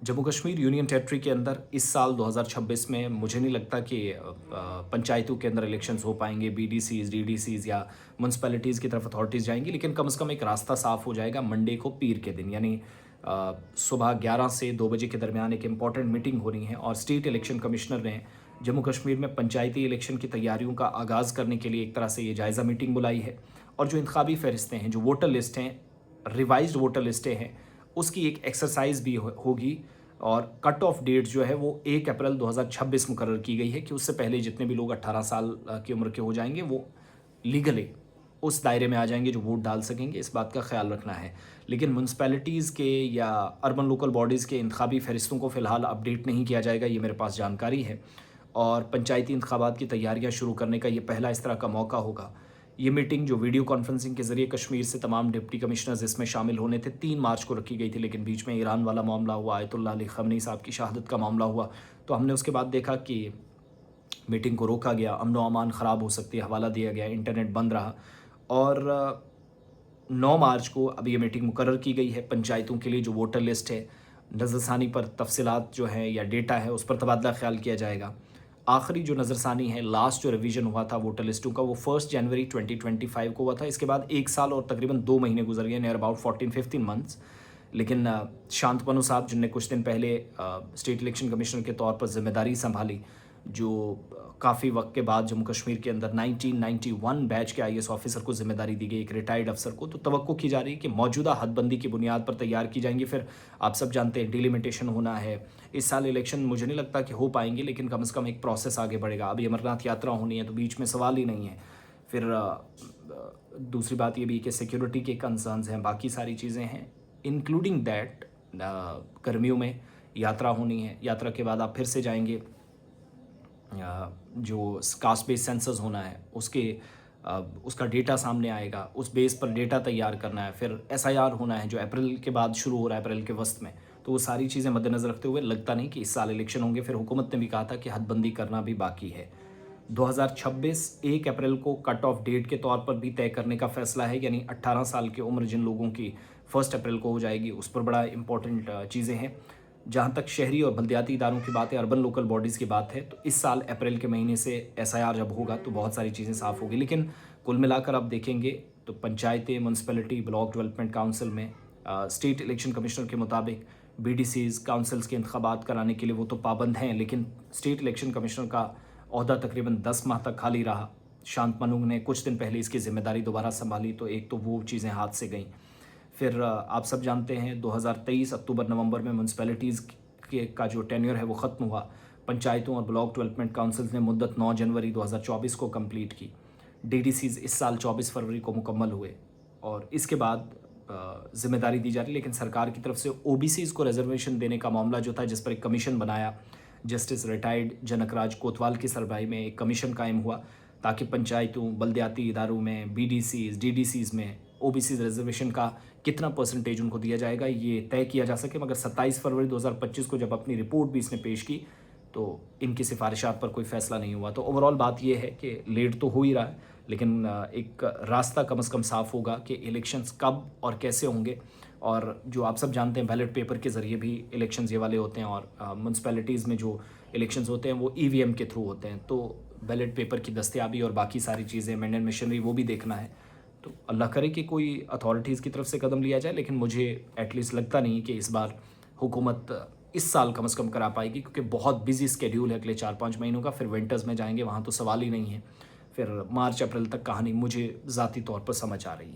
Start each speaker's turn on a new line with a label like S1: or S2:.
S1: Jammu Kashmir union territory के अंदर इस साल 2026 में मुझे नहीं लगता कि पंचायतों के अंदर इलेक्शंस हो पाएंगे। बीडीसीज, डीडीसीज या म्यूनसिपैलिटीज़ की तरफ अथॉरिटीज़ जाएंगी, लेकिन कम से कम एक रास्ता साफ हो जाएगा मंडे को, पीर के दिन, यानी सुबह 11 से 2 बजे के दरमियान एक इम्पॉर्टेंट मीटिंग हो रही है और स्टेट इलेक्शन कमिश्नर ने जम्मू कश्मीर में पंचायती इलेक्शन की तैयारियों का आगाज़ करने के लिए एक तरह से ये जायज़ा मीटिंग बुलाई है। और जो इंतखाबी फहरिस्तें हैं, जो वोटर लिस्ट हैं, रिवाइज्ड वोटर लिस्टें हैं, उसकी एक एक्सरसाइज भी होगी। और कट ऑफ डेट जो है वो 1 अप्रैल 2026 मुकर्रर की गई है कि उससे पहले जितने भी लोग 18 साल की उम्र के हो जाएंगे वो लीगली उस दायरे में आ जाएंगे जो वोट डाल सकेंगे। इस बात का ख्याल रखना है। लेकिन म्यूनसिपैलिटीज़ के या अर्बन लोकल बॉडीज़ के इंतखाबी फहरिस्तों को फ़िलहाल अपडेट नहीं किया जाएगा, ये मेरे पास जानकारी है। और पंचायती इंतखाबात की तैयारियां शुरू करने का ये पहला इस तरह का मौका होगा। ये मीटिंग जो वीडियो कॉन्फ्रेंसिंग के ज़रिए कश्मीर से तमाम डिप्टी कमिश्नर्स इसमें शामिल होने थे, 3 मार्च को रखी गई थी, लेकिन बीच में ईरान वाला मामला हुआ, आयतुल्लाह अली ख़amenei साहब की शहादत का मामला हुआ, तो हमने उसके बाद देखा कि मीटिंग को रोका गया, अमन अमान ख़राब हो सकती है, हवाला दिया गया, इंटरनेट बंद रहा। और 9 मार्च को अब ये मीटिंग मुकर्रर की गई है। पंचायतों के लिए जो वोटर लिस्ट है, नज़रसानी पर तफसीलात जो है या डेटा है, उस पर तबादला ख्याल किया जाएगा। आखिरी जो नज़रसानी है, लास्ट जो रिवीजन हुआ था वोटर लिस्टों का, वो 1 जनवरी 2025 को हुआ था। इसके बाद 1 साल और तकरीबन 2 महीने गुजर गए, नियर अबाउट 14-15 मंथ्स। लेकिन शांतनु साहब, जिनने कुछ दिन पहले स्टेट इलेक्शन कमिश्नर के तौर पर जिम्मेदारी संभाली, जो काफ़ी वक्त के बाद जम्मू कश्मीर के अंदर 1991 बैच के आईएएस ऑफिसर को जिम्मेदारी दी गई, एक रिटायर्ड अफसर को, तो तवक्को की जा रही है कि मौजूदा हदबंदी की बुनियाद पर तैयार की जाएंगी। फिर आप सब जानते हैं डिलिमिटेशन होना है। इस साल इलेक्शन मुझे नहीं लगता कि हो पाएंगे, लेकिन कम से कम एक प्रोसेस आगे बढ़ेगा। अभी अमरनाथ यात्रा होनी है, तो बीच में सवाल ही नहीं है। फिर दूसरी बात ये भी कि सिक्योरिटी के कंसर्न्स हैं, बाकी सारी चीज़ें हैं, इंक्लूडिंग दैट गर्मियों में यात्रा होनी है। यात्रा के बाद आप फिर से जाएंगे, जो कास्ट बेस सेंसस होना है उसका डेटा सामने आएगा, उस बेस पर डेटा तैयार करना है। फिर एसआईआर होना है जो अप्रैल के बाद शुरू हो रहा है, अप्रैल के वस्त में। तो वो सारी चीज़ें मद्देनज़र रखते हुए लगता नहीं कि इस साल इलेक्शन होंगे। फिर हुकूमत ने भी कहा था कि हदबंदी करना भी बाकी है। 2026 1 अप्रैल को कट ऑफ डेट के तौर पर भी तय करने का फैसला है, यानी 18 साल की उम्र जिन लोगों की 1 अप्रैल को हो जाएगी, उस पर बड़ा इंपॉर्टेंट चीज़ें हैं। जहाँ तक शहरी और बल्दियाती इदारों की बात है, अर्बन लोकल बॉडीज़ की बात है, तो इस साल अप्रैल के महीने से एसआईआर जब होगा तो बहुत सारी चीज़ें साफ़ होगी। लेकिन कुल मिलाकर आप देखेंगे तो पंचायतें, म्यूनसिपैलिटी, ब्लॉक डेवलपमेंट काउंसिल में स्टेट इलेक्शन कमिश्नर के मुताबिक बीडीसीज़, काउंसिल्स के इंतखाबात कराने के लिए वो तो पाबंद हैं, लेकिन स्टेट इलेक्शन कमिश्नर का ओहदा तकरीबन 10 माह तक खाली रहा। शांतनु ने कुछ दिन पहले इसकी ज़िम्मेदारी दोबारा संभाली, तो एक तो वो चीज़ें हाथ से गईं। फिर आप सब जानते हैं 2023 अक्टूबर-नवंबर में म्यूनसिपैलिटीज़ के का जो टेन्योर है वो ख़त्म हुआ। पंचायतों और ब्लॉक डेवलपमेंट काउंसिल्स ने मुद्दत 9 जनवरी 2024 को कंप्लीट की। डीडीसीज़ इस साल 24 फरवरी को मुकम्मल हुए और इसके बाद ज़िम्मेदारी दी जा रही है। लेकिन सरकार की तरफ से ओबीसीज़ को रिजर्वेशन देने का मामला जो था, जिस पर एक कमीशन बनाया, जस्टिस रिटायर्ड जनकराज कोतवाल की सरबराही में एक कमीशन कायम हुआ ताकि पंचायतों, बल्दियाती इदारों में, बीडीसीज़, डीडीसीज़ में ओबीसी रिजर्वेशन का कितना परसेंटेज उनको दिया जाएगा ये तय किया जा सके। मगर 27 फरवरी 2025 को जब अपनी रिपोर्ट भी इसने पेश की तो इनकी सिफारिशात पर कोई फ़ैसला नहीं हुआ। तो ओवरऑल बात ये है कि लेट तो हो ही रहा है, लेकिन एक रास्ता कम से कम साफ़ होगा कि इलेक्शंस कब और कैसे होंगे। और जो आप सब जानते हैं बैलेट पेपर के ज़रिए भी इलेक्शंस ये वाले होते हैं, और म्यूनसिपैलिटीज़ में जो इलेक्शंस होते हैं वो ईवीएम के थ्रू होते हैं। तो बैलेट पेपर की दस्तयाबी और बाकी सारी चीज़ें, मेंड एंड मशीनरी, वो भी देखना है। तो अल्लाह करे कि कोई अथॉरिटीज़ की तरफ से कदम लिया जाए, लेकिन मुझे एटलीस्ट लगता नहीं कि इस बार हुकूमत इस साल कम से कम करा पाएगी, क्योंकि बहुत बिजी स्केड्यूल है अगले 4-5 महीनों का। फिर विंटर्स में जाएंगे, वहाँ तो सवाल ही नहीं है। फिर मार्च अप्रैल तक कहानी मुझे ज़ाती तौर पर समझ आ रही है।